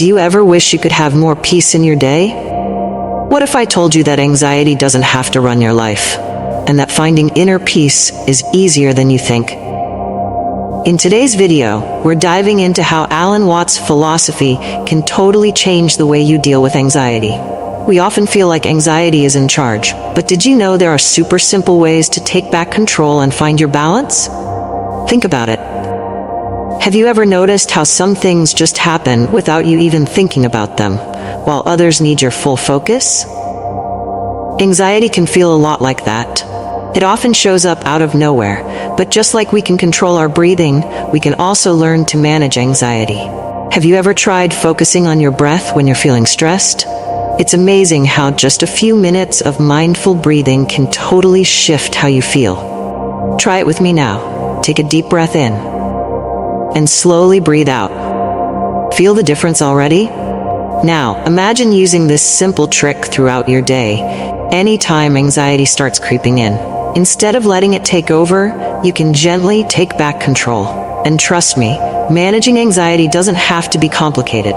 Do you ever wish you could have more peace in your day? What if I told you that anxiety doesn't have to run your life, and that finding inner peace is easier than you think? In today's video, we're diving into how Alan Watts' philosophy can totally change the way you deal with anxiety. We often feel like anxiety is in charge, but did you know there are super simple ways to take back control and find your balance? Think about it. Have you ever noticed how some things just happen without you even thinking about them, while others need your full focus? Anxiety can feel a lot like that. It often shows up out of nowhere, but just like we can control our breathing, we can also learn to manage anxiety. Have you ever tried focusing on your breath when you're feeling stressed? It's amazing how just a few minutes of mindful breathing can totally shift how you feel. Try it with me now. Take a deep breath in, and slowly breathe out. Feel the difference already? Now, imagine using this simple trick throughout your day, anytime anxiety starts creeping in. Instead of letting it take over, you can gently take back control. And trust me, managing anxiety doesn't have to be complicated.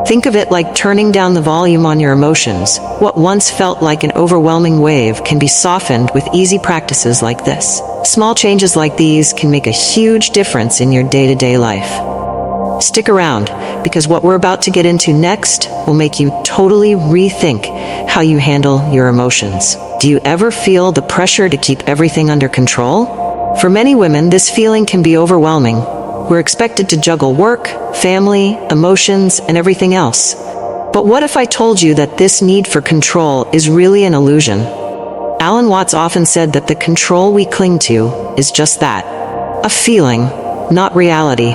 Think of it like turning down the volume on your emotions. What once felt like an overwhelming wave can be softened with easy practices like this. Small changes like these can make a huge difference in your day-to-day life. Stick around, because what we're about to get into next will make you totally rethink how you handle your emotions. Do you ever feel the pressure to keep everything under control? For many women, this feeling can be overwhelming. We're expected to juggle work, family, emotions, and everything else. But what if I told you that this need for control is really an illusion? Alan Watts often said that the control we cling to is just that, a feeling, not reality.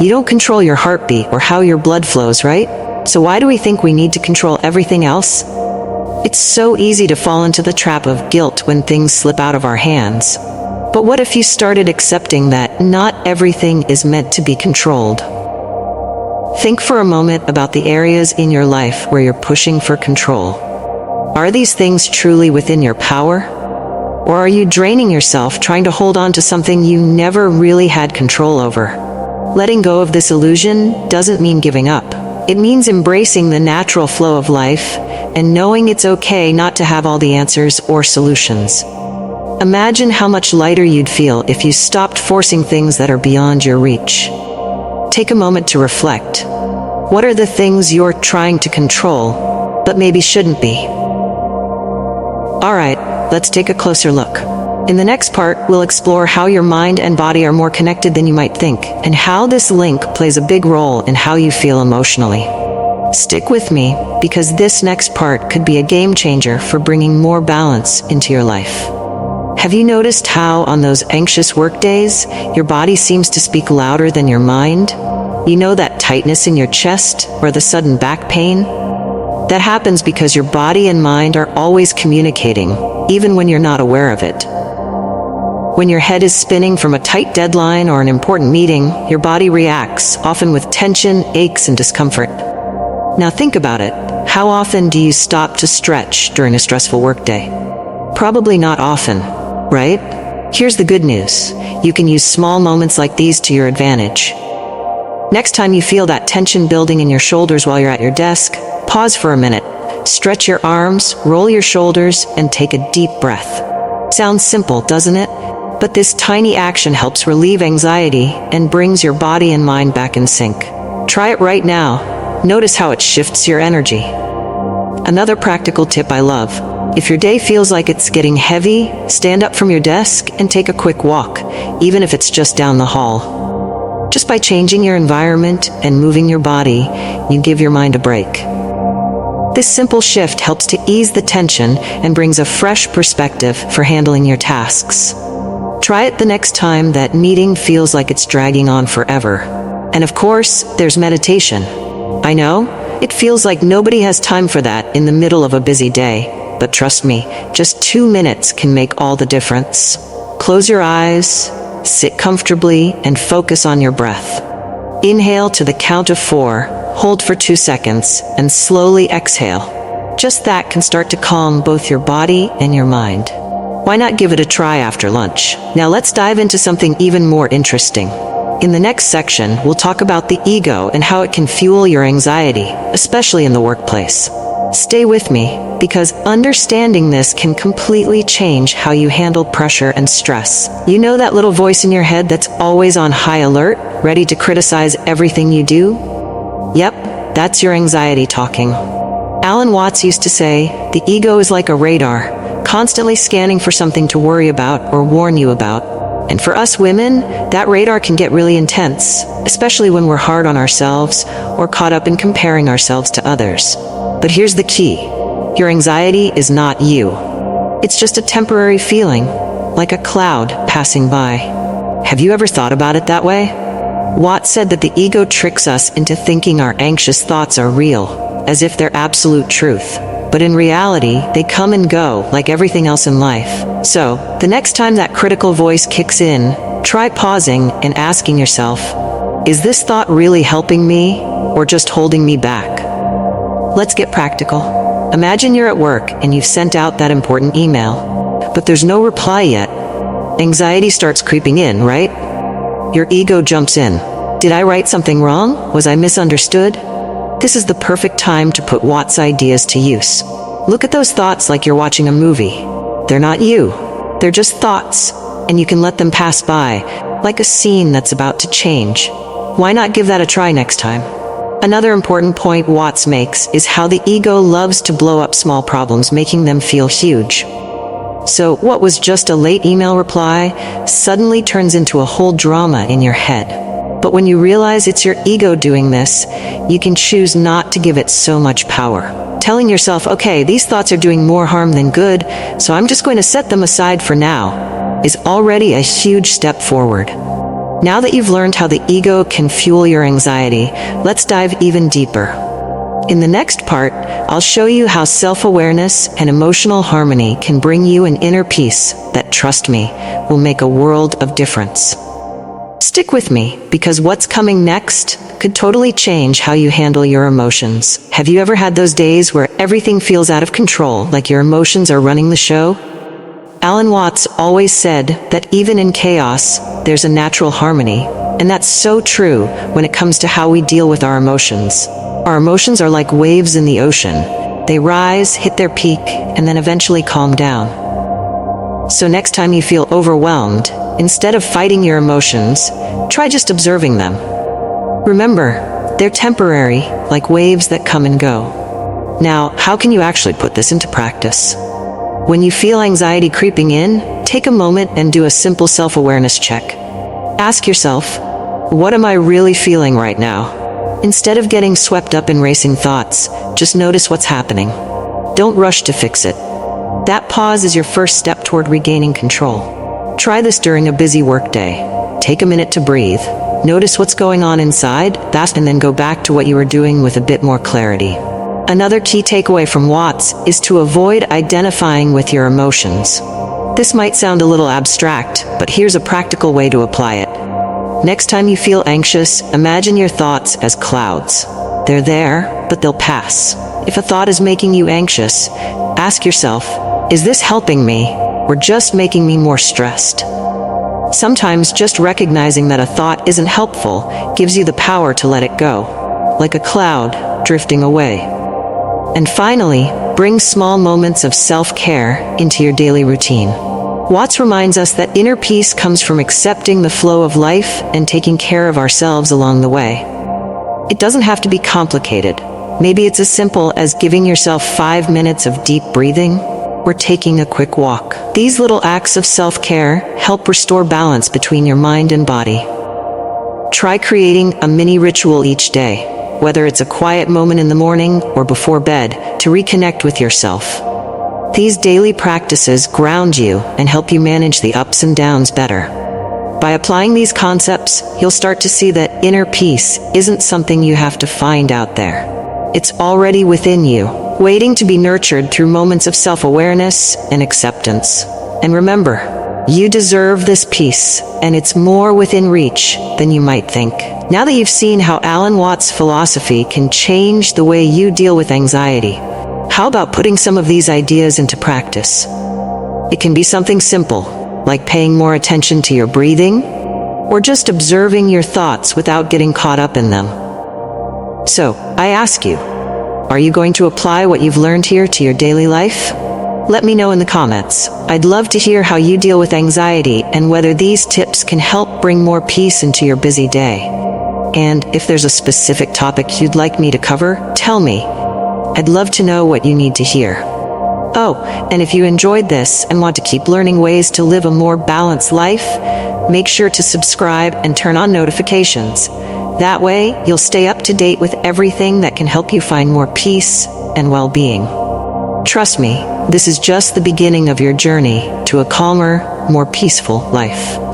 You don't control your heartbeat or how your blood flows, right? So why do we think we need to control everything else? It's so easy to fall into the trap of guilt when things slip out of our hands. But what if you started accepting that not everything is meant to be controlled? Think for a moment about the areas in your life where you're pushing for control. Are these things truly within your power? Or are you draining yourself trying to hold on to something you never really had control over? Letting go of this illusion doesn't mean giving up. It means embracing the natural flow of life and knowing it's okay not to have all the answers or solutions. Imagine how much lighter you'd feel if you stopped forcing things that are beyond your reach. Take a moment to reflect. What are the things you're trying to control, but maybe shouldn't be? All right, let's take a closer look. In the next part, we'll explore how your mind and body are more connected than you might think, and how this link plays a big role in how you feel emotionally. Stick with me, because this next part could be a game changer for bringing more balance into your life. Have you noticed how, on those anxious work days, your body seems to speak louder than your mind? You know that tightness in your chest, or the sudden back pain? That happens because your body and mind are always communicating, even when you're not aware of it. When your head is spinning from a tight deadline or an important meeting, your body reacts, often with tension, aches, and discomfort. Now think about it. How often do you stop to stretch during a stressful workday? Probably not often, right? Here's the good news. You can use small moments like these to your advantage. Next time you feel that tension building in your shoulders while you're at your desk, pause for a minute, stretch your arms, roll your shoulders, and take a deep breath. Sounds simple, doesn't it? But this tiny action helps relieve anxiety and brings your body and mind back in sync. Try it right now. Notice how it shifts your energy. Another practical tip I love. If your day feels like it's getting heavy, stand up from your desk and take a quick walk, even if it's just down the hall. Just by changing your environment and moving your body, you give your mind a break. This simple shift helps to ease the tension and brings a fresh perspective for handling your tasks. Try it the next time that meeting feels like it's dragging on forever. And of course, there's meditation. I know, it feels like nobody has time for that in the middle of a busy day, but trust me, just 2 minutes can make all the difference. Close your eyes, sit comfortably, and focus on your breath. Inhale to the count of 4, hold for 2 seconds, and slowly exhale. Just that can start to calm both your body and your mind. Why not give it a try after lunch? Now let's dive into something even more interesting. In the next section, we'll talk about the ego and how it can fuel your anxiety, especially in the workplace. Stay with me, because understanding this can completely change how you handle pressure and stress. You know that little voice in your head that's always on high alert, ready to criticize everything you do? Yep, that's your anxiety talking. Alan Watts used to say, the ego is like a radar, constantly scanning for something to worry about or warn you about. And for us women, that radar can get really intense, especially when we're hard on ourselves or caught up in comparing ourselves to others. But here's the key. Your anxiety is not you. It's just a temporary feeling, like a cloud passing by. Have you ever thought about it that way? Watts said that the ego tricks us into thinking our anxious thoughts are real, as if they're absolute truth. But in reality, they come and go like everything else in life. So, the next time that critical voice kicks in, try pausing and asking yourself, is this thought really helping me or just holding me back? Let's get practical. Imagine you're at work and you've sent out that important email, but there's no reply yet. Anxiety starts creeping in, right? Your ego jumps in. Did I write something wrong? Was I misunderstood? This is the perfect time to put Watts' ideas to use. Look at those thoughts like you're watching a movie. They're not you. They're just thoughts, and you can let them pass by, like a scene that's about to change. Why not give that a try next time? Another important point Watts makes is how the ego loves to blow up small problems, making them feel huge. So what was just a late email reply suddenly turns into a whole drama in your head. But when you realize it's your ego doing this, you can choose not to give it so much power. Telling yourself, okay, these thoughts are doing more harm than good, so I'm just going to set them aside for now, is already a huge step forward. Now that you've learned how the ego can fuel your anxiety, let's dive even deeper. In the next part, I'll show you how self-awareness and emotional harmony can bring you an inner peace that, trust me, will make a world of difference. Stick with me, because what's coming next could totally change how you handle your emotions. Have you ever had those days where everything feels out of control, like your emotions are running the show? Alan Watts always said that even in chaos, there's a natural harmony, and that's so true when it comes to how we deal with our emotions. Our emotions are like waves in the ocean. They rise, hit their peak, and then eventually calm down. So next time you feel overwhelmed, instead of fighting your emotions, try just observing them. Remember, they're temporary, like waves that come and go. Now, how can you actually put this into practice? When you feel anxiety creeping in, take a moment and do a simple self-awareness check. Ask yourself, what am I really feeling right now? Instead of getting swept up in racing thoughts, just notice what's happening. Don't rush to fix it. That pause is your first step toward regaining control. Try this during a busy workday. Take a minute to breathe. Notice what's going on inside, and then go back to what you were doing with a bit more clarity. Another key takeaway from Watts is to avoid identifying with your emotions. This might sound a little abstract, but here's a practical way to apply it. Next time you feel anxious, imagine your thoughts as clouds. They're there, but they'll pass. If a thought is making you anxious, ask yourself, is this helping me or just making me more stressed? Sometimes just recognizing that a thought isn't helpful gives you the power to let it go, like a cloud drifting away. And finally, bring small moments of self-care into your daily routine. Watts reminds us that inner peace comes from accepting the flow of life and taking care of ourselves along the way. It doesn't have to be complicated. Maybe it's as simple as giving yourself 5 minutes of deep breathing or taking a quick walk. These little acts of self-care help restore balance between your mind and body. Try creating a mini ritual each day, whether it's a quiet moment in the morning or before bed, to reconnect with yourself. These daily practices ground you and help you manage the ups and downs better. By applying these concepts, you'll start to see that inner peace isn't something you have to find out there. It's already within you, waiting to be nurtured through moments of self-awareness and acceptance. And remember, you deserve this peace, and it's more within reach than you might think. Now that you've seen how Alan Watts' philosophy can change the way you deal with anxiety, how about putting some of these ideas into practice? It can be something simple, like paying more attention to your breathing, or just observing your thoughts without getting caught up in them. So, I ask you, are you going to apply what you've learned here to your daily life? Let me know in the comments. I'd love to hear how you deal with anxiety and whether these tips can help bring more peace into your busy day. And if there's a specific topic you'd like me to cover, tell me. I'd love to know what you need to hear. Oh, and if you enjoyed this and want to keep learning ways to live a more balanced life, make sure to subscribe and turn on notifications. That way, you'll stay up to date with everything that can help you find more peace and well-being. Trust me, this is just the beginning of your journey to a calmer, more peaceful life.